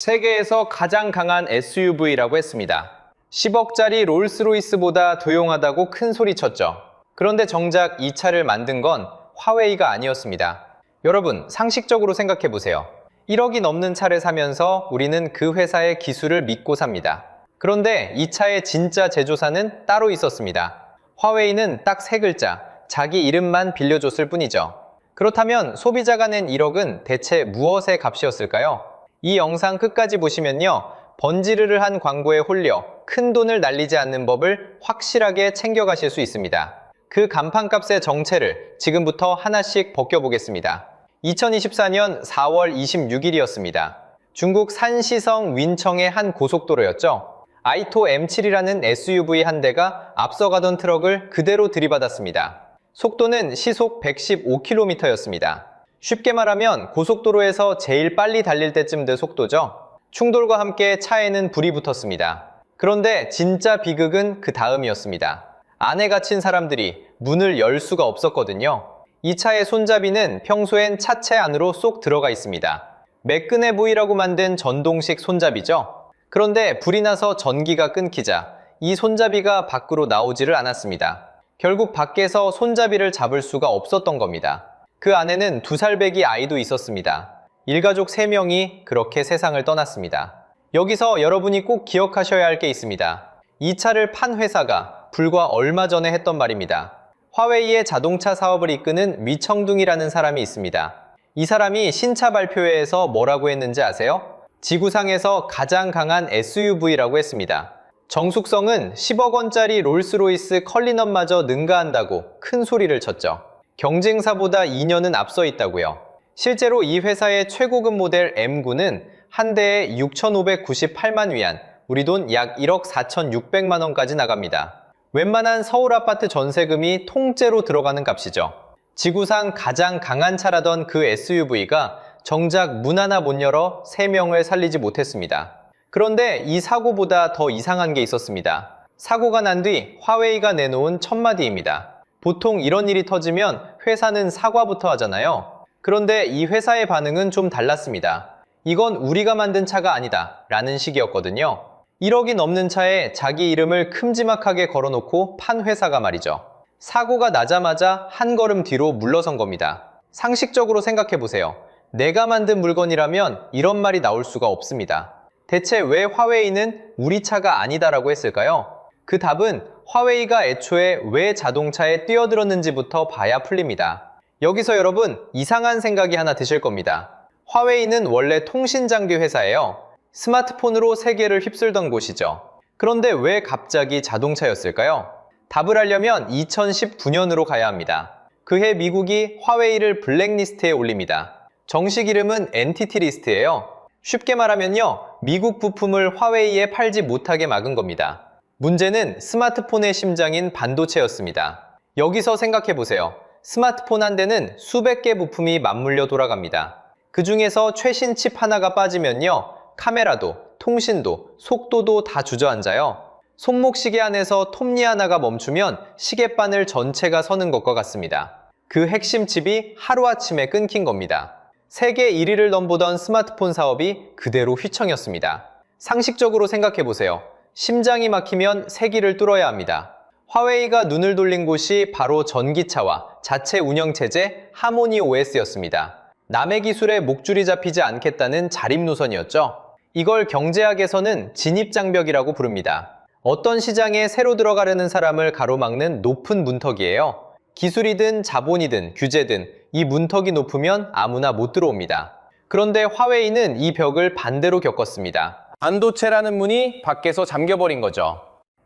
세계에서 가장 강한 SUV라고 했습니다. 10억짜리 롤스로이스보다 조용하다고 큰 소리쳤죠. 그런데 정작 이 차를 만든 건 화웨이가 아니었습니다. 여러분, 상식적으로 생각해 보세요. 1억이 넘는 차를 사면서 우리는 그 회사의 기술을 믿고 삽니다. 그런데 이 차의 진짜 제조사는 따로 있었습니다. 화웨이는 딱 세 글자, 자기 이름만 빌려줬을 뿐이죠. 그렇다면 소비자가 낸 1억은 대체 무엇의 값이었을까요? 이 영상 끝까지 보시면요, 번지르르 한 광고에 홀려 큰 돈을 날리지 않는 법을 확실하게 챙겨가실 수 있습니다. 그 간판값의 정체를 지금부터 하나씩 벗겨보겠습니다. 2024년 4월 26일이었습니다. 중국 산시성 윈청의 한 고속도로였죠. 아이토 M7이라는 SUV 한 대가 앞서가던 트럭을 그대로 들이받았습니다. 속도는 시속 115km였습니다. 쉽게 말하면 고속도로에서 제일 빨리 달릴 때쯤 된 속도죠. 충돌과 함께 차에는 불이 붙었습니다. 그런데 진짜 비극은 그 다음이었습니다. 안에 갇힌 사람들이 문을 열 수가 없었거든요. 이 차의 손잡이는 평소엔 차체 안으로 쏙 들어가 있습니다. 매끈해 보이라고 만든 전동식 손잡이죠. 그런데 불이 나서 전기가 끊기자 이 손잡이가 밖으로 나오지를 않았습니다. 결국 밖에서 손잡이를 잡을 수가 없었던 겁니다. 그 안에는 2살배기 아이도 있었습니다. 일가족 3명이 그렇게 세상을 떠났습니다. 여기서 여러분이 꼭 기억하셔야 할 게 있습니다. 이 차를 판 회사가 불과 얼마 전에 했던 말입니다. 화웨이의 자동차 사업을 이끄는 위청둥이라는 사람이 있습니다. 이 사람이 신차 발표회에서 뭐라고 했는지 아세요? 지구상에서 가장 강한 SUV라고 했습니다. 정숙성은 10억 원짜리 롤스로이스 컬리넌마저 능가한다고 큰 소리를 쳤죠. 경쟁사보다 2년은 앞서 있다고요. 실제로 이 회사의 최고급 모델 M9는 한 대에 6,598만 위안, 우리 돈 약 1억 4,600만 원까지 나갑니다. 웬만한 서울 아파트 전세금이 통째로 들어가는 값이죠. 지구상 가장 강한 차라던 그 SUV가 정작 문 하나 못 열어 3명을 살리지 못했습니다. 그런데 이 사고보다 더 이상한 게 있었습니다. 사고가 난 뒤 화웨이가 내놓은 첫마디입니다. 보통 이런 일이 터지면 회사는 사과부터 하잖아요. 그런데 이 회사의 반응은 좀 달랐습니다. 이건 우리가 만든 차가 아니다 라는 식이었거든요. 1억이 넘는 차에 자기 이름을 큼지막하게 걸어놓고 판 회사가 말이죠. 사고가 나자마자 한 걸음 뒤로 물러선 겁니다. 상식적으로 생각해보세요. 내가 만든 물건이라면 이런 말이 나올 수가 없습니다. 대체 왜 화웨이는 우리 차가 아니다라고 했을까요? 그 답은 화웨이가 애초에 왜 자동차에 뛰어들었는지부터 봐야 풀립니다. 여기서 여러분, 이상한 생각이 하나 드실 겁니다. 화웨이는 원래 통신장비 회사예요. 스마트폰으로 세계를 휩쓸던 곳이죠. 그런데 왜 갑자기 자동차였을까요? 답을 하려면 2019년으로 가야 합니다. 그해 미국이 화웨이를 블랙리스트에 올립니다. 정식 이름은 엔티티 리스트예요. 쉽게 말하면요, 미국 부품을 화웨이에 팔지 못하게 막은 겁니다. 문제는 스마트폰의 심장인 반도체였습니다. 여기서 생각해보세요. 스마트폰 한 대는 수백 개 부품이 맞물려 돌아갑니다. 그 중에서 최신 칩 하나가 빠지면요, 카메라도, 통신도, 속도도 다 주저앉아요. 손목시계 안에서 톱니 하나가 멈추면 시계바늘 전체가 서는 것과 같습니다. 그 핵심 칩이 하루아침에 끊긴 겁니다. 세계 1위를 넘보던 스마트폰 사업이 그대로 휘청였습니다. 상식적으로 생각해보세요. 심장이 막히면 세기를 뚫어야 합니다. 화웨이가 눈을 돌린 곳이 바로 전기차와 자체 운영체제 하모니 OS였습니다. 남의 기술에 목줄이 잡히지 않겠다는 자립 노선이었죠. 이걸 경제학에서는 진입장벽이라고 부릅니다. 어떤 시장에 새로 들어가려는 사람을 가로막는 높은 문턱이에요. 기술이든 자본이든 규제든 이 문턱이 높으면 아무나 못 들어옵니다. 그런데 화웨이는 이 벽을 반대로 겪었습니다. 반도체라는 문이 밖에서 잠겨버린 거죠.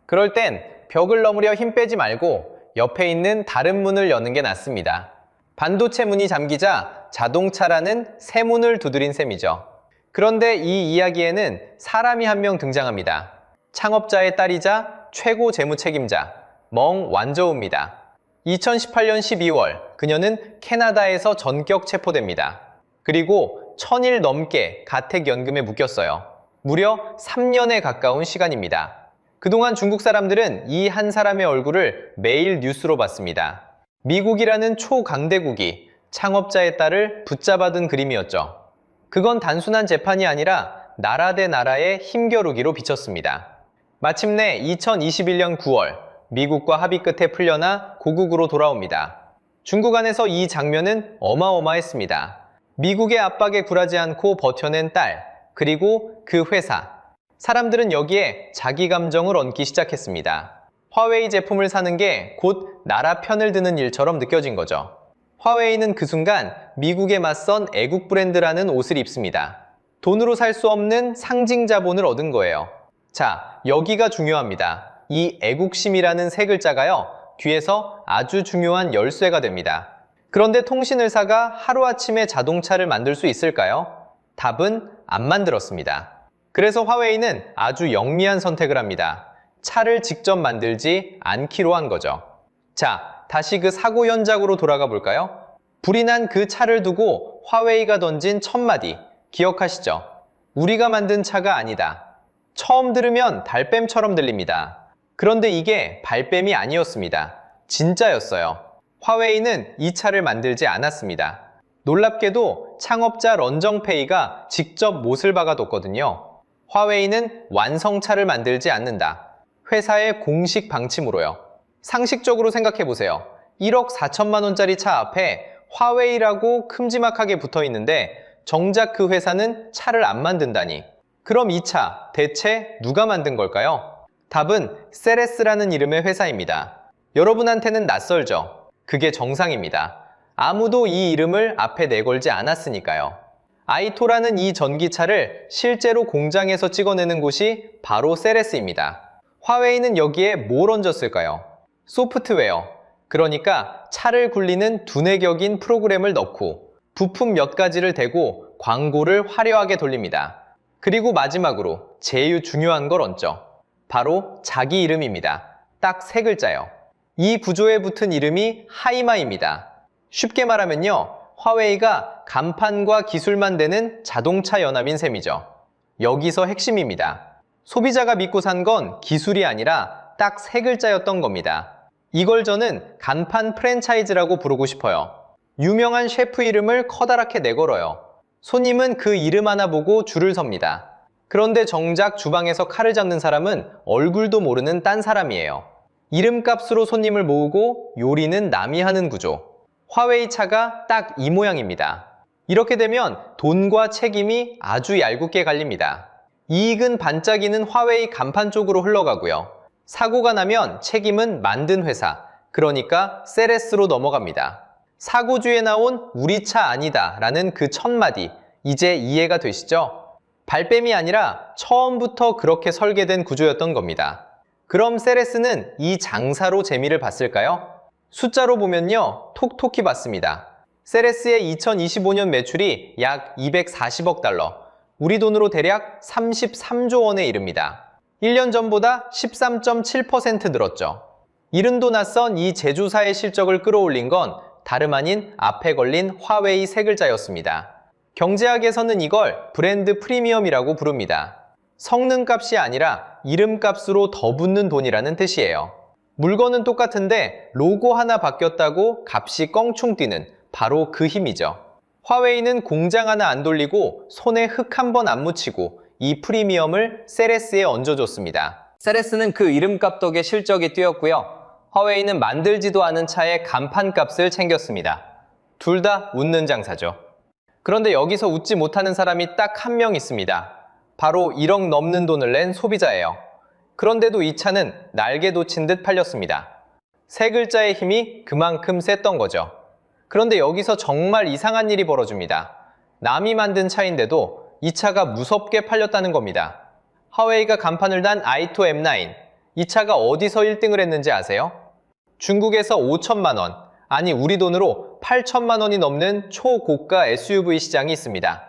그럴 땐 벽을 넘으려 힘 빼지 말고 옆에 있는 다른 문을 여는 게 낫습니다. 반도체 문이 잠기자 자동차라는 새 문을 두드린 셈이죠. 그런데 이 이야기에는 사람이 한 명 등장합니다. 창업자의 딸이자 최고 재무 책임자, 멍 완저우입니다. 2018년 12월, 그녀는 캐나다에서 전격 체포됩니다. 그리고 1000일 넘게 가택연금에 묶였어요. 무려 3년에 가까운 시간입니다. 그동안 중국 사람들은 이 한 사람의 얼굴을 매일 뉴스로 봤습니다. 미국이라는 초강대국이 창업자의 딸을 붙잡아둔 그림이었죠. 그건 단순한 재판이 아니라 나라 대 나라의 힘겨루기로 비쳤습니다. 마침내 2021년 9월 미국과 합의 끝에 풀려나 고국으로 돌아옵니다. 중국 안에서 이 장면은 어마어마했습니다. 미국의 압박에 굴하지 않고 버텨낸 딸, 그리고 그 회사. 사람들은 여기에 자기 감정을 얹기 시작했습니다. 화웨이 제품을 사는 게 곧 나라 편을 드는 일처럼 느껴진 거죠. 화웨이는 그 순간 미국에 맞선 애국 브랜드라는 옷을 입습니다. 돈으로 살 수 없는 상징 자본을 얻은 거예요. 자, 여기가 중요합니다. 이 애국심이라는 세 글자가요, 뒤에서 아주 중요한 열쇠가 됩니다. 그런데 통신회사가 하루아침에 자동차를 만들 수 있을까요? 답은 안 만들었습니다. 그래서 화웨이는 아주 영리한 선택을 합니다. 차를 직접 만들지 않기로 한 거죠. 자, 다시 그 사고 현장으로 돌아가 볼까요? 불이 난 그 차를 두고 화웨이가 던진 첫 마디, 기억하시죠? 우리가 만든 차가 아니다. 처음 들으면 달뱀처럼 들립니다. 그런데 이게 발뺌이 아니었습니다. 진짜였어요. 화웨이는 이 차를 만들지 않았습니다. 놀랍게도 창업자 런정페이가 직접 못을 박아뒀거든요. 화웨이는 완성차를 만들지 않는다. 회사의 공식 방침으로요. 상식적으로 생각해보세요. 1억 4천만 원짜리 차 앞에 화웨이라고 큼지막하게 붙어 있는데 정작 그 회사는 차를 안 만든다니. 그럼 이 차 대체 누가 만든 걸까요? 답은 세레스라는 이름의 회사입니다. 여러분한테는 낯설죠? 그게 정상입니다. 아무도 이 이름을 앞에 내걸지 않았으니까요. 아이토라는 이 전기차를 실제로 공장에서 찍어내는 곳이 바로 세레스입니다. 화웨이는 여기에 뭘 얹었을까요? 소프트웨어, 그러니까 차를 굴리는 두뇌 격인 프로그램을 넣고 부품 몇 가지를 대고 광고를 화려하게 돌립니다. 그리고 마지막으로 제일 중요한 걸 얹죠. 바로 자기 이름입니다. 딱 세 글자요. 이 구조에 붙은 이름이 하이마입니다. 쉽게 말하면요, 화웨이가 간판과 기술만 되는 자동차 연합인 셈이죠. 여기서 핵심입니다. 소비자가 믿고 산 건 기술이 아니라 딱 세 글자였던 겁니다. 이걸 저는 간판 프랜차이즈라고 부르고 싶어요. 유명한 셰프 이름을 커다랗게 내걸어요. 손님은 그 이름 하나 보고 줄을 섭니다. 그런데 정작 주방에서 칼을 잡는 사람은 얼굴도 모르는 딴 사람이에요. 이름값으로 손님을 모으고 요리는 남이 하는 구조. 화웨이 차가 딱 이 모양입니다. 이렇게 되면 돈과 책임이 아주 얄궂게 갈립니다. 이익은 반짝이는 화웨이 간판 쪽으로 흘러가고요. 사고가 나면 책임은 만든 회사, 그러니까 세레스로 넘어갑니다. 사고주에 나온 우리 차 아니다 라는 그 첫 마디, 이제 이해가 되시죠? 발뺌이 아니라 처음부터 그렇게 설계된 구조였던 겁니다. 그럼 세레스는 이 장사로 재미를 봤을까요? 숫자로 보면요, 톡톡히 봤습니다. 세레스의 2025년 매출이 약 240억 달러, 우리 돈으로 대략 33조 원에 이릅니다. 1년 전보다 13.7% 늘었죠. 이름도 낯선 이 제조사의 실적을 끌어올린 건 다름 아닌 앞에 걸린 화웨이 세 글자였습니다. 경제학에서는 이걸 브랜드 프리미엄이라고 부릅니다. 성능값이 아니라 이름값으로 더 붙는 돈이라는 뜻이에요. 물건은 똑같은데 로고 하나 바뀌었다고 값이 껑충 뛰는 바로 그 힘이죠. 화웨이는 공장 하나 안 돌리고 손에 흙 한 번 안 묻히고 이 프리미엄을 세레스에 얹어줬습니다. 세레스는 그 이름값 덕에 실적이 뛰었고요. 화웨이는 만들지도 않은 차의 간판값을 챙겼습니다. 둘 다 웃는 장사죠. 그런데 여기서 웃지 못하는 사람이 딱 한 명 있습니다. 바로 1억 넘는 돈을 낸 소비자예요. 그런데도 이 차는 날개 돋친 듯 팔렸습니다. 세 글자의 힘이 그만큼 셌던 거죠. 그런데 여기서 정말 이상한 일이 벌어집니다. 남이 만든 차인데도 이 차가 무섭게 팔렸다는 겁니다. 화웨이가 간판을 단 아이토 M9, 이 차가 어디서 1등을 했는지 아세요? 중국에서 5천만 원, 아니 우리 돈으로 8천만 원이 넘는 초고가 SUV 시장이 있습니다.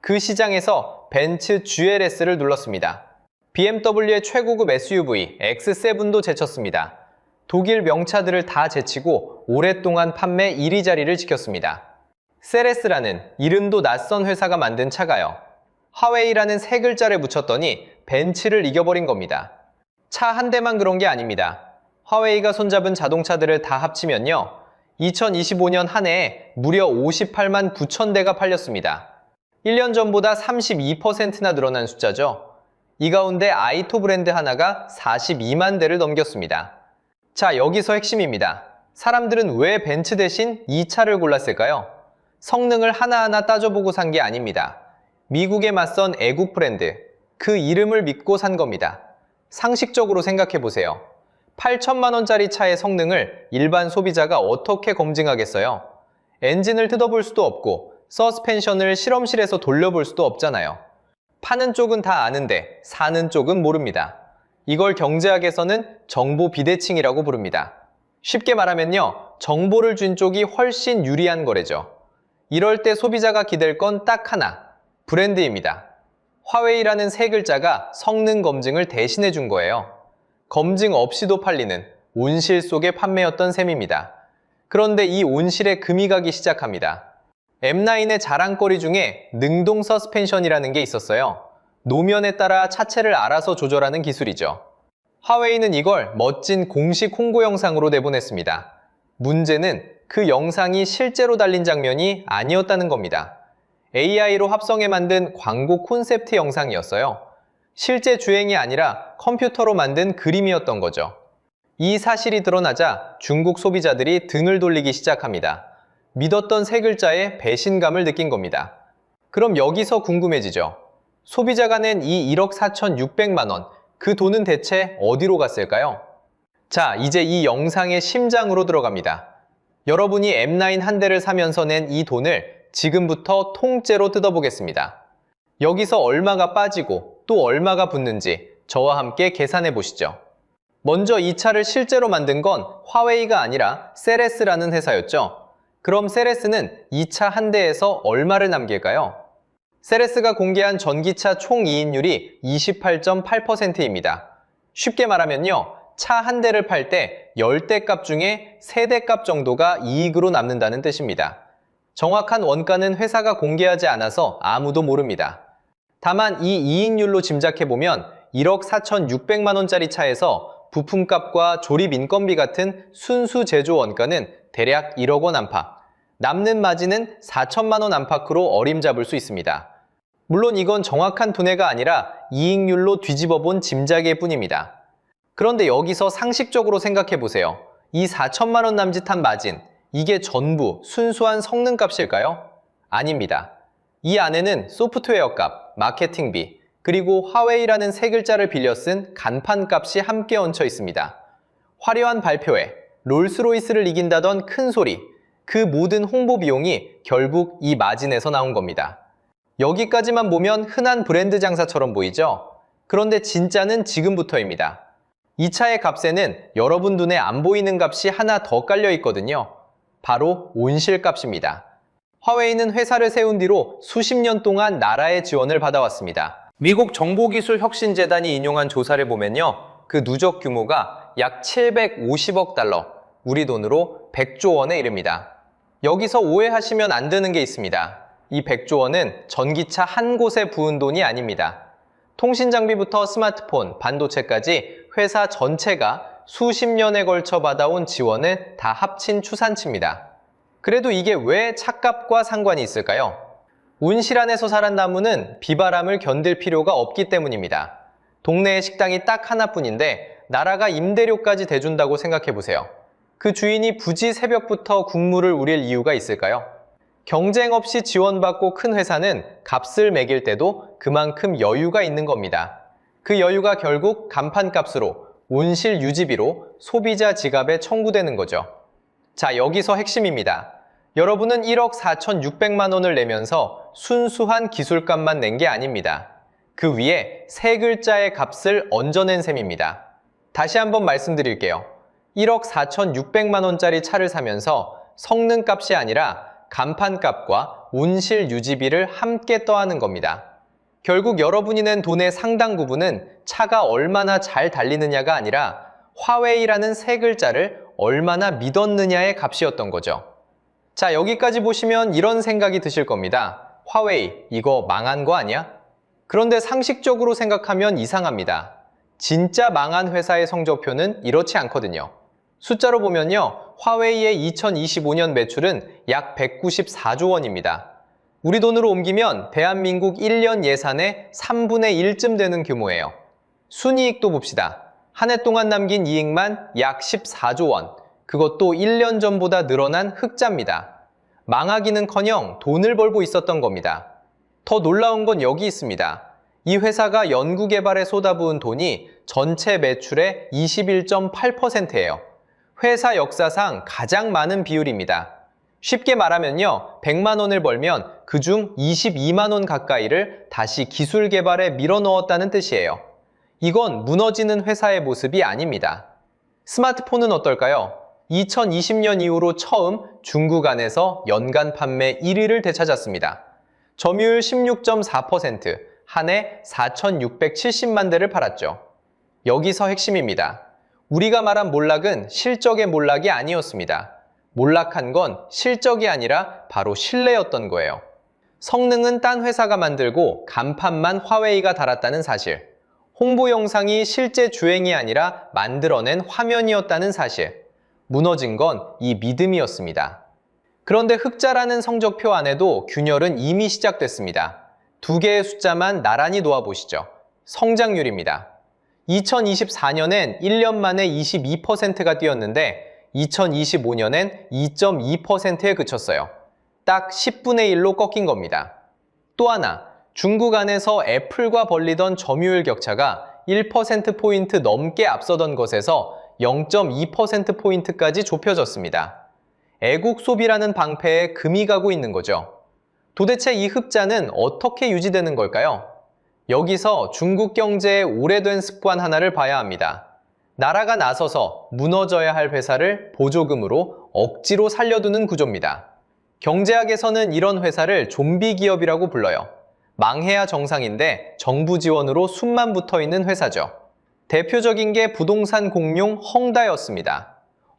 그 시장에서 벤츠 GLS를 눌렀습니다. BMW의 최고급 SUV X7도 제쳤습니다. 독일 명차들을 다 제치고 오랫동안 판매 1위 자리를 지켰습니다. 세레스라는 이름도 낯선 회사가 만든 차가요. 화웨이라는 세 글자를 붙였더니 벤츠를 이겨버린 겁니다. 차 한 대만 그런 게 아닙니다. 화웨이가 손잡은 자동차들을 다 합치면요, 2025년 한 해에 무려 58만 9천 대가 팔렸습니다. 1년 전보다 32%나 늘어난 숫자죠. 이 가운데 아이토 브랜드 하나가 42만 대를 넘겼습니다. 자, 여기서 핵심입니다. 사람들은 왜 벤츠 대신 이 차를 골랐을까요? 성능을 하나하나 따져보고 산 게 아닙니다. 미국에 맞선 애국 브랜드, 그 이름을 믿고 산 겁니다. 상식적으로 생각해보세요. 8천만 원짜리 차의 성능을 일반 소비자가 어떻게 검증하겠어요? 엔진을 뜯어볼 수도 없고 서스펜션을 실험실에서 돌려볼 수도 없잖아요. 파는 쪽은 다 아는데 사는 쪽은 모릅니다. 이걸 경제학에서는 정보 비대칭이라고 부릅니다. 쉽게 말하면요, 정보를 준 쪽이 훨씬 유리한 거래죠. 이럴 때 소비자가 기댈 건 딱 하나, 브랜드입니다. 화웨이라는 세 글자가 성능 검증을 대신해 준 거예요. 검증 없이도 팔리는 온실 속의 판매였던 셈입니다. 그런데 이 온실에 금이 가기 시작합니다. M9의 자랑거리 중에 능동 서스펜션이라는 게 있었어요. 노면에 따라 차체를 알아서 조절하는 기술이죠. 화웨이는 이걸 멋진 공식 홍보 영상으로 내보냈습니다. 문제는 그 영상이 실제로 달린 장면이 아니었다는 겁니다. AI로 합성해 만든 광고 콘셉트 영상이었어요. 실제 주행이 아니라 컴퓨터로 만든 그림이었던 거죠. 이 사실이 드러나자 중국 소비자들이 등을 돌리기 시작합니다. 믿었던 세 글자에 배신감을 느낀 겁니다. 그럼 여기서 궁금해지죠. 소비자가 낸 이 1억 4,600만 원, 그 돈은 대체 어디로 갔을까요? 자, 이제 이 영상의 심장으로 들어갑니다. 여러분이 M9 한 대를 사면서 낸 이 돈을 지금부터 통째로 뜯어보겠습니다. 여기서 얼마가 빠지고 또 얼마가 붙는지 저와 함께 계산해 보시죠. 먼저 이 차를 실제로 만든 건 화웨이가 아니라 세레스라는 회사였죠. 그럼 세레스는 이 차 한 대에서 얼마를 남길까요? 세레스가 공개한 전기차 총이익률이 28.8%입니다. 쉽게 말하면요, 차 한 대를 팔 때 10대 값 중에 3대 값 정도가 이익으로 남는다는 뜻입니다. 정확한 원가는 회사가 공개하지 않아서 아무도 모릅니다. 다만 이 이익률로 짐작해보면 1억 4,600만 원짜리 차에서 부품값과 조립 인건비 같은 순수 제조 원가는 대략 1억 원 안팎, 남는 마진은 4천만 원 안팎으로 어림잡을 수 있습니다. 물론 이건 정확한 두뇌가 아니라 이익률로 뒤집어 본 짐작일 뿐입니다. 그런데 여기서 상식적으로 생각해보세요. 이 4천만 원 남짓한 마진, 이게 전부 순수한 성능값일까요? 아닙니다. 이 안에는 소프트웨어 값, 마케팅비, 그리고 화웨이라는 세 글자를 빌려 쓴 간판값이 함께 얹혀 있습니다. 화려한 발표회, 롤스로이스를 이긴다던 큰 소리, 그 모든 홍보 비용이 결국 이 마진에서 나온 겁니다. 여기까지만 보면 흔한 브랜드 장사처럼 보이죠? 그런데 진짜는 지금부터입니다. 이 차의 값에는 여러분 눈에 안 보이는 값이 하나 더 깔려 있거든요. 바로 온실값입니다. 화웨이는 회사를 세운 뒤로 수십 년 동안 나라의 지원을 받아왔습니다. 미국 정보기술혁신재단이 인용한 조사를 보면요, 그 누적 규모가 약 750억 달러, 우리 돈으로 100조 원에 이릅니다. 여기서 오해하시면 안 되는 게 있습니다. 이 100조 원은 전기차 한 곳에 부은 돈이 아닙니다. 통신 장비부터 스마트폰, 반도체까지 회사 전체가 수십 년에 걸쳐 받아온 지원을 다 합친 추산치입니다. 그래도 이게 왜 차값과 상관이 있을까요? 온실 안에서 자란 나무는 비바람을 견딜 필요가 없기 때문입니다. 동네에 식당이 딱 하나뿐인데 나라가 임대료까지 대준다고 생각해보세요. 그 주인이 굳이 새벽부터 국물을 우릴 이유가 있을까요? 경쟁 없이 지원받고 큰 회사는 값을 매길 때도 그만큼 여유가 있는 겁니다. 그 여유가 결국 간판값으로, 온실 유지비로 소비자 지갑에 청구되는 거죠. 자, 여기서 핵심입니다. 여러분은 1억 4,600만 원을 내면서 순수한 기술값만 낸 게 아닙니다. 그 위에 세 글자의 값을 얹어낸 셈입니다. 다시 한번 말씀드릴게요. 1억 4,600만 원짜리 차를 사면서 성능값이 아니라 간판값과 온실 유지비를 함께 더하는 겁니다. 결국 여러분이 낸 돈의 상당 부분은 차가 얼마나 잘 달리느냐가 아니라 화웨이라는 세 글자를 얼마나 믿었느냐의 값이었던 거죠. 자, 여기까지 보시면 이런 생각이 드실 겁니다. 화웨이, 이거 망한 거 아니야? 그런데 상식적으로 생각하면 이상합니다. 진짜 망한 회사의 성적표는 이렇지 않거든요. 숫자로 보면요, 화웨이의 2025년 매출은 약 194조 원입니다. 우리 돈으로 옮기면 대한민국 1년 예산의 3분의 1쯤 되는 규모예요. 순이익도 봅시다. 한 해 동안 남긴 이익만 약 14조 원. 그것도 1년 전보다 늘어난 흑자입니다. 망하기는커녕 돈을 벌고 있었던 겁니다. 더 놀라운 건 여기 있습니다. 이 회사가 연구개발에 쏟아부은 돈이 전체 매출의 21.8%예요. 회사 역사상 가장 많은 비율입니다. 쉽게 말하면요, 100만 원을 벌면 그중 22만 원 가까이를 다시 기술 개발에 밀어넣었다는 뜻이에요. 이건 무너지는 회사의 모습이 아닙니다. 스마트폰은 어떨까요? 2020년 이후로 처음 중국 안에서 연간 판매 1위를 되찾았습니다. 점유율 16.4%, 한 해 4,670만 대를 팔았죠. 여기서 핵심입니다. 우리가 말한 몰락은 실적의 몰락이 아니었습니다. 몰락한 건 실적이 아니라 바로 신뢰였던 거예요. 성능은 딴 회사가 만들고 간판만 화웨이가 달았다는 사실. 홍보 영상이 실제 주행이 아니라 만들어낸 화면이었다는 사실. 무너진 건 이 믿음이었습니다. 그런데 흑자라는 성적표 안에도 균열은 이미 시작됐습니다. 두 개의 숫자만 나란히 놓아보시죠. 성장률입니다. 2024년엔 1년 만에 22%가 뛰었는데 2025년엔 2.2%에 그쳤어요. 딱 10분의 1로 꺾인 겁니다. 또 하나, 중국 안에서 애플과 벌리던 점유율 격차가 1%포인트 넘게 앞서던 것에서 0.2%포인트까지 좁혀졌습니다. 애국 소비라는 방패에 금이 가고 있는 거죠. 도대체 이 흑자는 어떻게 유지되는 걸까요? 여기서 중국 경제의 오래된 습관 하나를 봐야 합니다. 나라가 나서서 무너져야 할 회사를 보조금으로 억지로 살려두는 구조입니다. 경제학에서는 이런 회사를 좀비 기업이라고 불러요. 망해야 정상인데 정부 지원으로 숨만 붙어 있는 회사죠. 대표적인 게 부동산 공룡 헝다였습니다.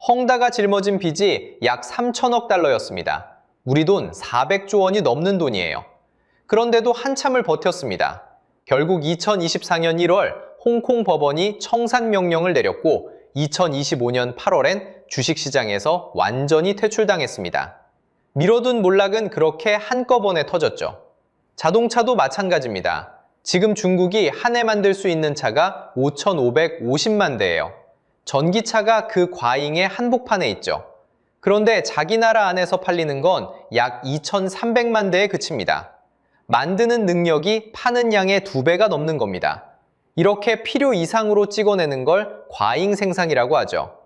헝다가 짊어진 빚이 약 3천억 달러였습니다. 우리 돈 400조 원이 넘는 돈이에요. 그런데도 한참을 버텼습니다. 결국 2024년 1월 홍콩 법원이 청산 명령을 내렸고 2025년 8월엔 주식시장에서 완전히 퇴출당했습니다. 미뤄둔 몰락은 그렇게 한꺼번에 터졌죠. 자동차도 마찬가지입니다. 지금 중국이 한 해 만들 수 있는 차가 5,550만 대예요. 전기차가 그 과잉의 한복판에 있죠. 그런데 자기 나라 안에서 팔리는 건 약 2,300만 대에 그칩니다. 만드는 능력이 파는 양의 2배가 넘는 겁니다. 이렇게 필요 이상으로 찍어내는 걸 과잉 생산이라고 하죠.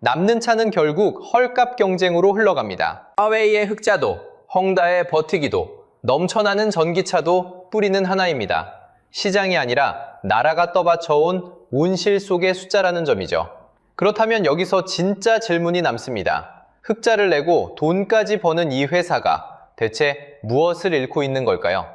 남는 차는 결국 헐값 경쟁으로 흘러갑니다. 화웨이의 흑자도, 헝다의 버티기도, 넘쳐나는 전기차도 뿌리는 하나입니다. 시장이 아니라 나라가 떠받쳐온 온실 속의 숫자라는 점이죠. 그렇다면 여기서 진짜 질문이 남습니다. 흑자를 내고 돈까지 버는 이 회사가 대체 무엇을 잃고 있는 걸까요?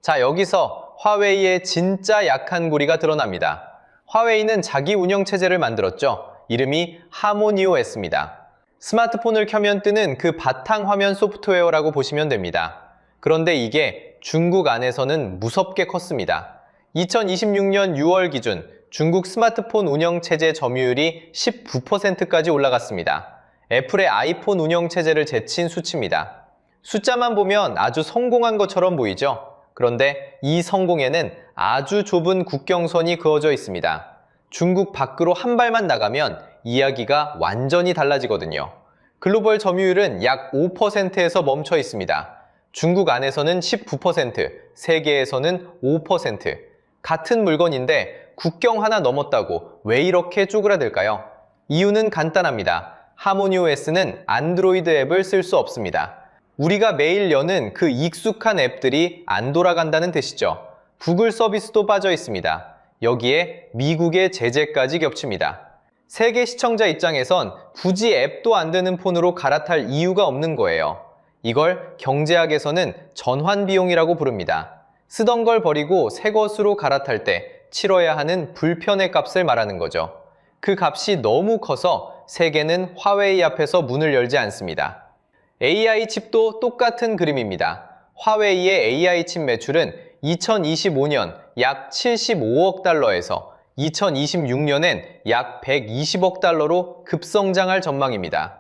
자, 여기서 화웨이의 진짜 약한 고리가 드러납니다. 화웨이는 자기 운영체제를 만들었죠. 이름이 하모니OS입니다. 스마트폰을 켜면 뜨는 그 바탕화면 소프트웨어라고 보시면 됩니다. 그런데 이게 중국 안에서는 무섭게 컸습니다. 2026년 6월 기준 중국 스마트폰 운영체제 점유율이 19%까지 올라갔습니다. 애플의 아이폰 운영체제를 제친 수치입니다. 숫자만 보면 아주 성공한 것처럼 보이죠? 그런데 이 성공에는 아주 좁은 국경선이 그어져 있습니다. 중국 밖으로 한 발만 나가면 이야기가 완전히 달라지거든요. 글로벌 점유율은 약 5%에서 멈춰 있습니다. 중국 안에서는 19%, 세계에서는 5%. 같은 물건인데 국경 하나 넘었다고 왜 이렇게 쪼그라들까요? 이유는 간단합니다. 하모니OS는 안드로이드 앱을 쓸 수 없습니다. 우리가 매일 여는 그 익숙한 앱들이 안 돌아간다는 뜻이죠. 구글 서비스도 빠져 있습니다. 여기에 미국의 제재까지 겹칩니다. 세계 시청자 입장에선 굳이 앱도 안 되는 폰으로 갈아탈 이유가 없는 거예요. 이걸 경제학에서는 전환 비용이라고 부릅니다. 쓰던 걸 버리고 새 것으로 갈아탈 때 치러야 하는 불편의 값을 말하는 거죠. 그 값이 너무 커서 세계는 화웨이 앞에서 문을 열지 않습니다. AI 칩도 똑같은 그림입니다. 화웨이의 AI 칩 매출은 2025년 약 75억 달러에서 2026년엔 약 120억 달러로 급성장할 전망입니다.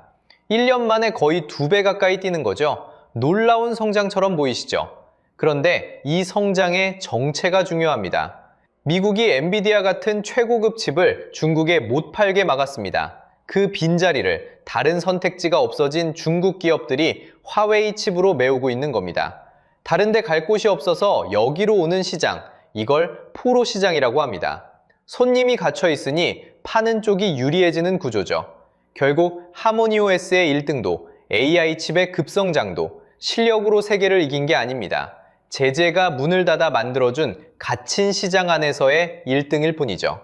1년 만에 거의 2배 가까이 뛰는 거죠. 놀라운 성장처럼 보이시죠? 그런데 이 성장의 정체가 중요합니다. 미국이 엔비디아 같은 최고급 칩을 중국에 못 팔게 막았습니다. 그 빈자리를 다른 선택지가 없어진 중국 기업들이 화웨이 칩으로 메우고 있는 겁니다. 다른 데 갈 곳이 없어서 여기로 오는 시장, 이걸 포로 시장이라고 합니다. 손님이 갇혀 있으니 파는 쪽이 유리해지는 구조죠. 결국 하모니OS의 1등도, AI 칩의 급성장도 실력으로 세계를 이긴 게 아닙니다. 제재가 문을 닫아 만들어준 갇힌 시장 안에서의 1등일 뿐이죠.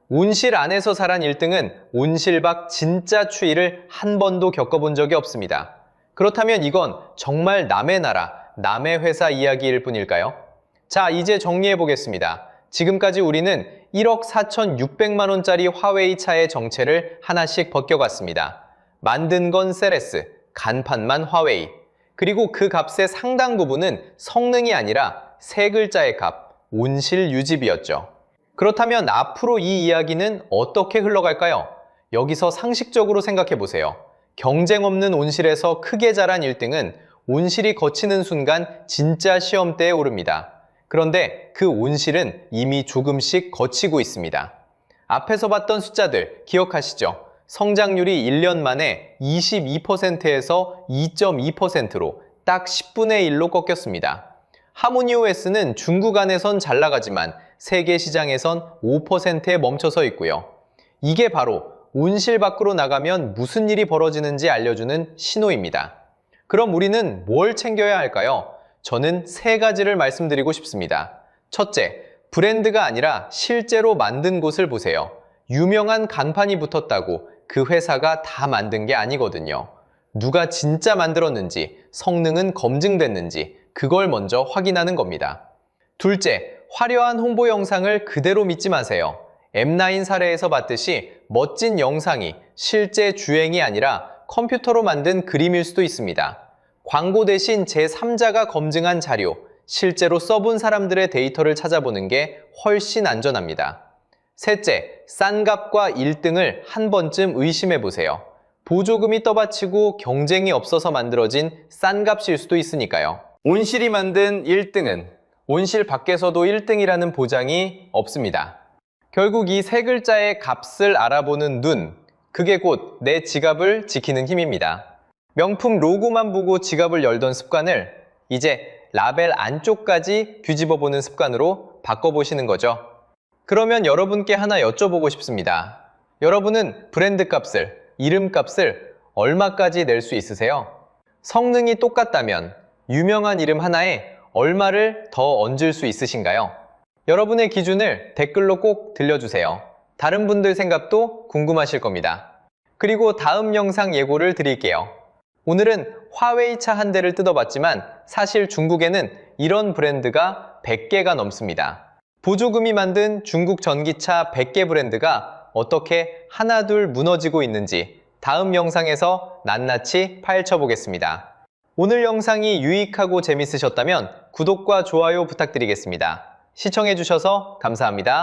온실 안에서 살한 1등은 온실 밖 진짜 추위를 한 번도 겪어본 적이 없습니다. 그렇다면 이건 정말 남의 나라, 남의 회사 이야기일 뿐일까요? 자, 이제 정리해 보겠습니다. 지금까지 우리는 1억 4,600만 원짜리 화웨이 차의 정체를 하나씩 벗겨갔습니다. 만든 건 세레스, 간판만 화웨이. 그리고 그 값의 상당 부분은 성능이 아니라 세 글자의 값, 온실 유지비였죠. 그렇다면 앞으로 이 이야기는 어떻게 흘러갈까요? 여기서 상식적으로 생각해 보세요. 경쟁 없는 온실에서 크게 자란 1등은 온실이 거치는 순간 진짜 시험대에 오릅니다. 그런데 그 온실은 이미 조금씩 거치고 있습니다. 앞에서 봤던 숫자들 기억하시죠? 성장률이 1년 만에 22%에서 2.2%로 딱 10분의 1로 꺾였습니다. 하모니OS는 중국 안에선 잘 나가지만 세계 시장에선 5%에 멈춰서 있고요. 이게 바로 온실 밖으로 나가면 무슨 일이 벌어지는지 알려주는 신호입니다. 그럼 우리는 뭘 챙겨야 할까요? 저는 세 가지를 말씀드리고 싶습니다. 첫째, 브랜드가 아니라 실제로 만든 곳을 보세요. 유명한 간판이 붙었다고 그 회사가 다 만든 게 아니거든요. 누가 진짜 만들었는지, 성능은 검증됐는지 그걸 먼저 확인하는 겁니다. 둘째, 화려한 홍보 영상을 그대로 믿지 마세요. M9 사례에서 봤듯이 멋진 영상이 실제 주행이 아니라 컴퓨터로 만든 그림일 수도 있습니다. 광고 대신 제3자가 검증한 자료, 실제로 써본 사람들의 데이터를 찾아보는 게 훨씬 안전합니다. 셋째, 싼 값과 1등을 한 번쯤 의심해 보세요. 보조금이 떠받치고 경쟁이 없어서 만들어진 싼 값일 수도 있으니까요. 온실이 만든 1등은 온실 밖에서도 1등이라는 보장이 없습니다. 결국 이 세 글자의 값을 알아보는 눈, 그게 곧 내 지갑을 지키는 힘입니다. 명품 로고만 보고 지갑을 열던 습관을 이제 라벨 안쪽까지 뒤집어보는 습관으로 바꿔보시는 거죠. 그러면 여러분께 하나 여쭤보고 싶습니다. 여러분은 브랜드 값을, 이름 값을 얼마까지 낼 수 있으세요? 성능이 똑같다면 유명한 이름 하나에 얼마를 더 얹을 수 있으신가요? 여러분의 기준을 댓글로 꼭 들려주세요. 다른 분들 생각도 궁금하실 겁니다. 그리고 다음 영상 예고를 드릴게요. 오늘은 화웨이 차 한 대를 뜯어봤지만 사실 중국에는 이런 브랜드가 100개가 넘습니다. 보조금이 만든 중국 전기차 100개 브랜드가 어떻게 하나둘 무너지고 있는지 다음 영상에서 낱낱이 파헤쳐 보겠습니다. 오늘 영상이 유익하고 재밌으셨다면 구독과 좋아요 부탁드리겠습니다. 시청해주셔서 감사합니다.